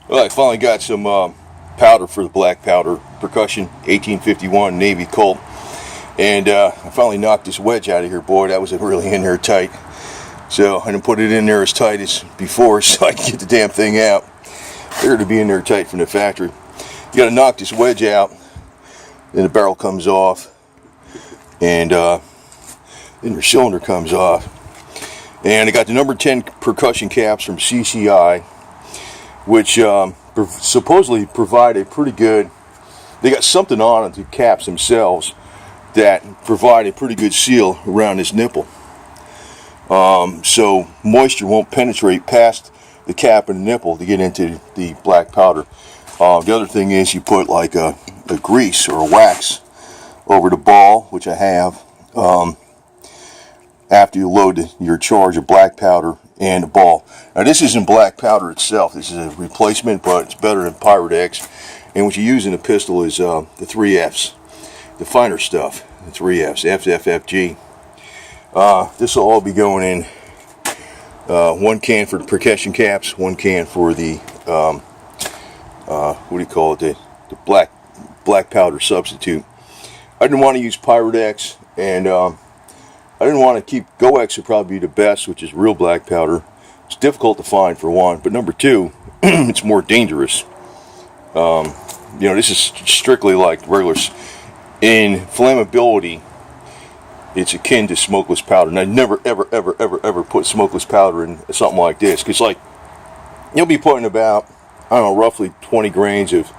Well, I finally got some powder for the black powder percussion 1851 Navy Colt, and I finally knocked this wedge out of here. Boy, that was really in there tight. So I didn't put it in there as tight as before so I could get the damn thing out. Figured to be in there tight from the factory. You got to knock this wedge out, then the barrel comes off, and then your cylinder comes off. And I got the number 10 percussion caps from CCI, which supposedly provide a pretty good, they got something on the caps themselves that provide a pretty good seal around this nipple. So moisture won't penetrate past the cap and the nipple to get into the black powder. The other thing is you put like a grease or a wax over the ball, which I have, after you load your charge of black powder and the ball. Now this isn't black powder itself, this is a replacement, but it's better than Pyrex. And what you use in the pistol is the 3Fs, the finer stuff, the 3Fs, FFFG. This will all be going in one can for the percussion caps, one can for the what do you call it, the black powder substitute. I didn't want to use Pyrex, and I didn't want to keep, Go-X would probably be the best, which is real black powder. It's difficult to find for one, but number two, it's more dangerous. This is strictly like regular. In flammability, it's akin to smokeless powder. And I never, ever put smokeless powder in something like this, because like you'll be putting about, I don't know, roughly 20 grains of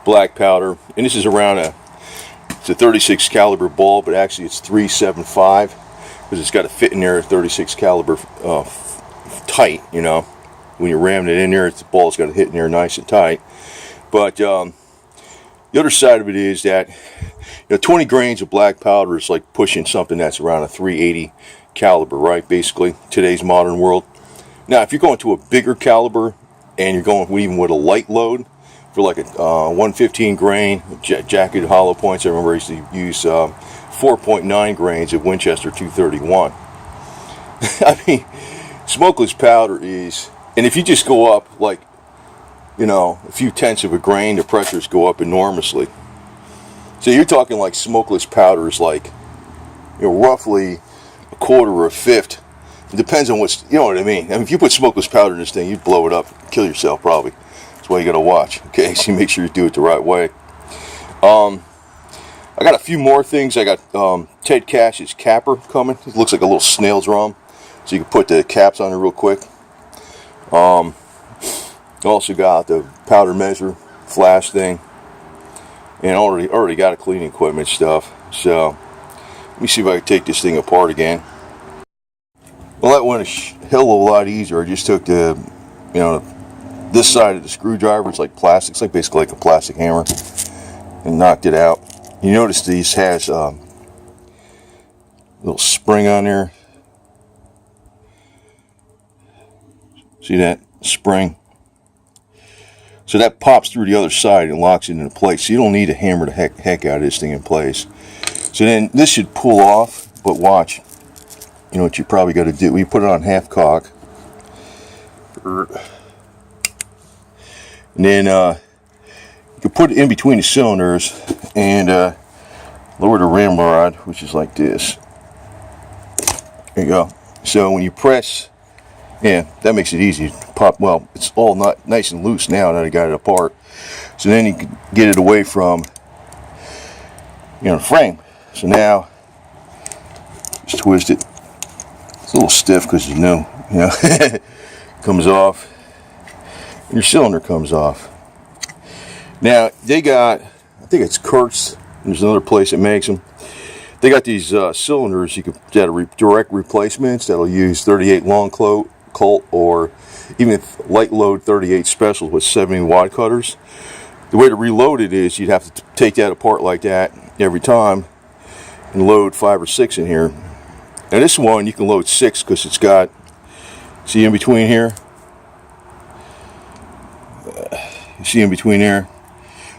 black powder, and this is around it's a 36 caliber ball, but actually it's 375, because it's got to fit in there 36 caliber tight. When you're ramming it in there, the ball's got to hit in there nice and tight. But the other side of it is that 20 grains of black powder is like pushing something that's around a 380 caliber, right? Basically, today's modern world. Now, if you're going to a bigger caliber and you're going even with a light load for like a 115 grain jacketed hollow points, I remember I used to use 4.9 grains of Winchester 231. I mean, smokeless powder is, and if you just go up like, a few tenths of a grain, the pressures go up enormously. So you're talking like smokeless powder is like, roughly a quarter or a fifth. It depends on what's, you know what I mean? If you put smokeless powder in this thing, you'd blow it up, kill yourself probably. That's why you got to watch, okay? So you make sure you do it the right way. I got a few more things. I got Ted Cash's capper coming. It looks like a little snail drum, so you can put the caps on it real quick. Also got the powder measure flash thing, and already got a cleaning equipment stuff. So let me see if I can take this thing apart again. Well, that went a hell of a lot easier. I just took the, this side of the screwdriver. It's like plastic. It's like basically like a plastic hammer, and knocked it out. You notice these has a little spring on there. See that spring? So that pops through the other side and locks it into place. So you don't need to hammer the heck out of this thing in place. So then this should pull off, but watch. You know what you probably got to do? We put it on half cock. And then you can put it in between the cylinders and lower the ramrod, which is like this. There you go. So when you press, that makes it easy to pop. Well, it's all not nice and loose now that I got it apart. So then you can get it away from the frame. So now just twist it. It's a little stiff because it's new, comes off, and your cylinder comes off. Now they got, I think it's Kurtz. There's another place that makes them. They got these cylinders that are direct replacements that'll use 38 long Colt or even light load 38 specials with 70 wad cutters. The way to reload it is you'd have to take that apart like that every time and load 5 or 6 in here. Now this one you can load 6 because it's got, see in between here? You see in between there?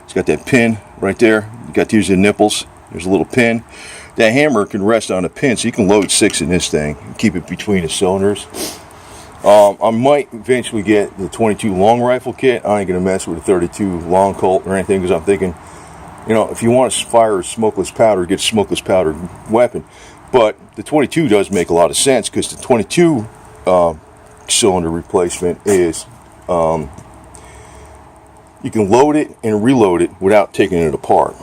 It's got that pin right there. You got these nipples. There's a little pin. That hammer can rest on a pin, so you can load 6 in this thing and keep it between the cylinders. I might eventually get the 22 long rifle kit. I ain't gonna mess with the 32 long Colt or anything, because I'm thinking, you know, if you want to fire a smokeless powder, get a smokeless powder weapon. But the 22 does make a lot of sense, because the 22 cylinder replacement is you can load it and reload it without taking it apart.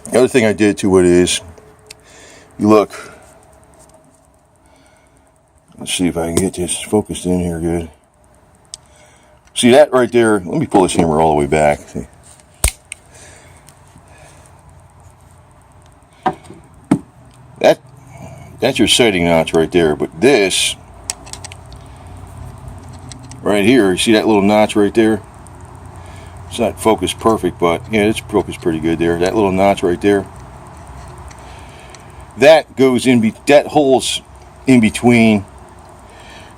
The other thing I did to it is, you look, let's see if I can get this focused in here good. See that right there? Let me pull this hammer all the way back. See. That's your sighting notch right there. But this right here, you see that little notch right there? It's not focused perfect, but yeah, it's focused pretty good there. That little notch right there. That goes in, that holes in between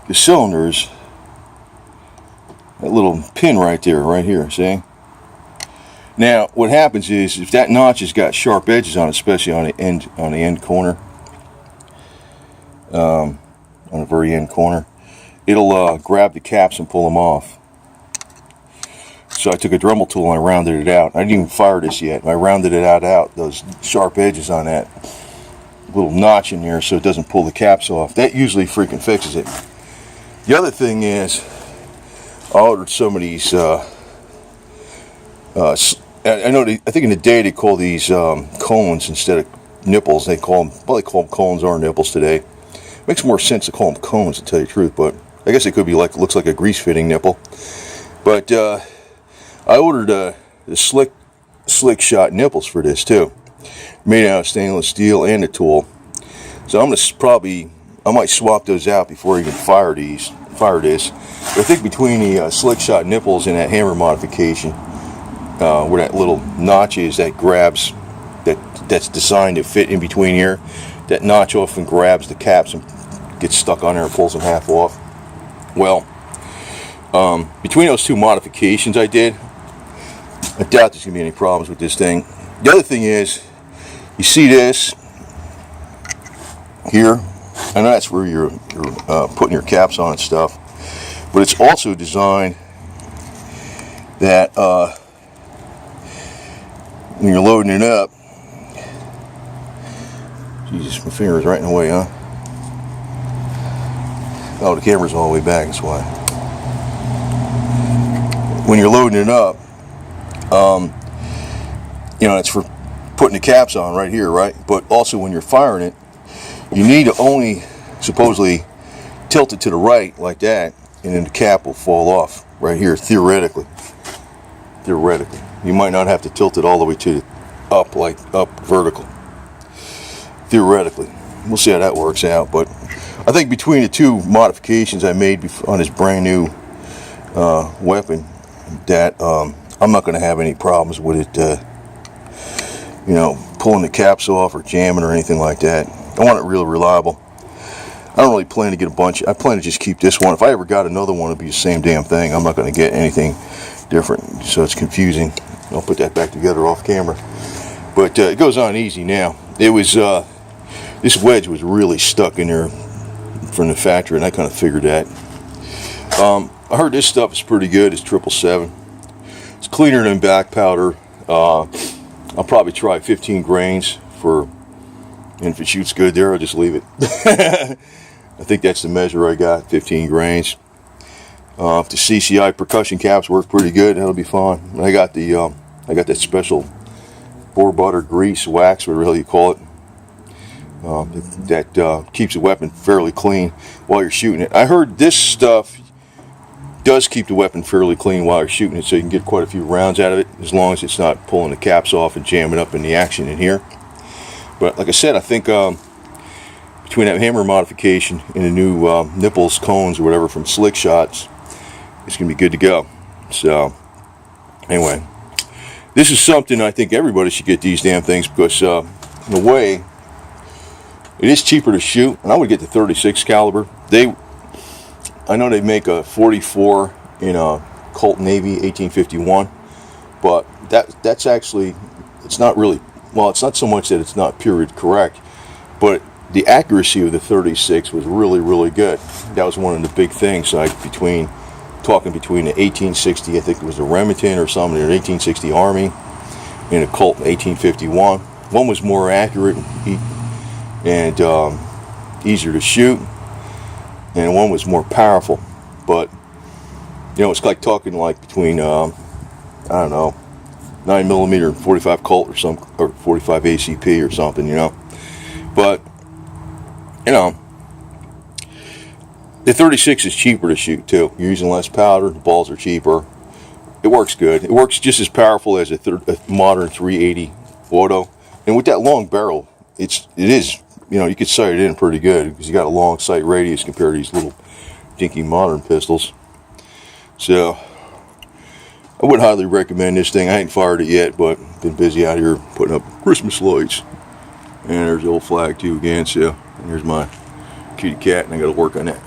the cylinders. That little pin right there, right here, see? Now, what happens is, if that notch has got sharp edges on it, especially on the end corner, on the very end corner, it'll grab the caps and pull them off. So I took a Dremel tool and I rounded it out. I didn't even fire this yet. I rounded it out, those sharp edges on that little notch in there, so it doesn't pull the caps off. That usually freaking fixes it. The other thing is, I ordered some of these, I think in the day they call these cones instead of nipples. They call them, well, they call them cones or nipples today. Makes more sense to call them cones, to tell you the truth, but I guess it could be like, looks like a grease fitting nipple. But I ordered the slick shot nipples for this too, made out of stainless steel and a tool. So I'm gonna I might swap those out before I even fire this. But I think between the slick shot nipples and that hammer modification, where that little notch is that grabs, that's designed to fit in between here, that notch often grabs the caps and gets stuck on there and pulls them half off. Well, between those two modifications I did, I doubt there's going to be any problems with this thing. The other thing is, you see this here? I know that's where you're putting your caps on and stuff, but it's also designed that when you're loading it up, Jesus, my finger is right in the way, huh? Oh, the camera's all the way back, that's why. When you're loading it up, you know, it's for putting the caps on right here, right? But also when you're firing it, you need to only supposedly tilt it to the right like that, and then the cap will fall off right here, theoretically. Theoretically. You might not have to tilt it all the way to the up vertical. Theoretically. We'll see how that works out, but I think between the two modifications I made on this brand new weapon, that I'm not going to have any problems with it, you know, pulling the caps off or jamming or anything like that. I want it real reliable. I don't really plan to get a bunch. I plan to just keep this one. If I ever got another one, it'd be the same damn thing. I'm not going to get anything different, so it's confusing. I'll put that back together off camera. But it goes on easy now. It was this wedge was really stuck in there from the factory, and I kind of figured that. I heard this stuff is pretty good. It's 777. It's cleaner than back powder. I'll probably try 15 grains for, and if it shoots good there, I'll just leave it. I think that's the measure I got, 15 grains. If the CCI percussion caps work pretty good, that'll be fine. And I got that special boar butter grease wax, whatever you call it, that keeps the weapon fairly clean while you're shooting it. I heard this stuff does keep the weapon fairly clean while you're shooting it, so you can get quite a few rounds out of it, as long as it's not pulling the caps off and jamming up in the action in here. But like I said, I think between that hammer modification and the new nipples, cones, or whatever from Slick Shots, it's going to be good to go. So, anyway, this is something I think everybody should get, these damn things, because in a way, it is cheaper to shoot, and I would get the 36 caliber. I know they make a 44 in a Colt Navy 1851, but that's actually, it's not really, well, it's not so much that it's not period correct, but the accuracy of the 36 was really, really good. That was one of the big things, like between the 1860, I think it was a Remington or something, an 1860 Army, and a Colt in 1851. One was more accurate and easier to shoot, and one was more powerful. But it's like talking like between I don't know, 9mm and 45 Colt or 45 ACP or something, But the 36 is cheaper to shoot too. You're using less powder, the balls are cheaper. It works good. It works just as powerful as a modern 380 auto. And with that long barrel, it is, you could sight it in pretty good because you got a long sight radius compared to these little dinky modern pistols. So I would highly recommend this thing. I ain't fired it yet, but been busy out here putting up Christmas lights. And there's the old flag too again. So and here's my kitty cat, and I got to work on that.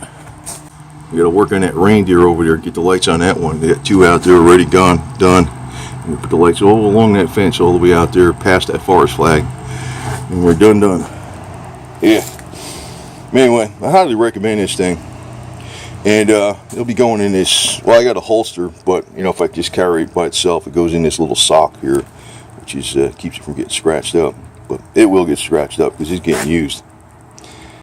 I got to work on that reindeer over there. Get the lights on that one. They got 2 out there already done. And we put the lights all along that fence, all the way out there past that forest flag, and we're done. Yeah. Anyway, I highly recommend this thing. And it'll be going in this, well, I got a holster, but if I just carry it by itself, it goes in this little sock here, which is keeps it from getting scratched up. But it will get scratched up because it's getting used.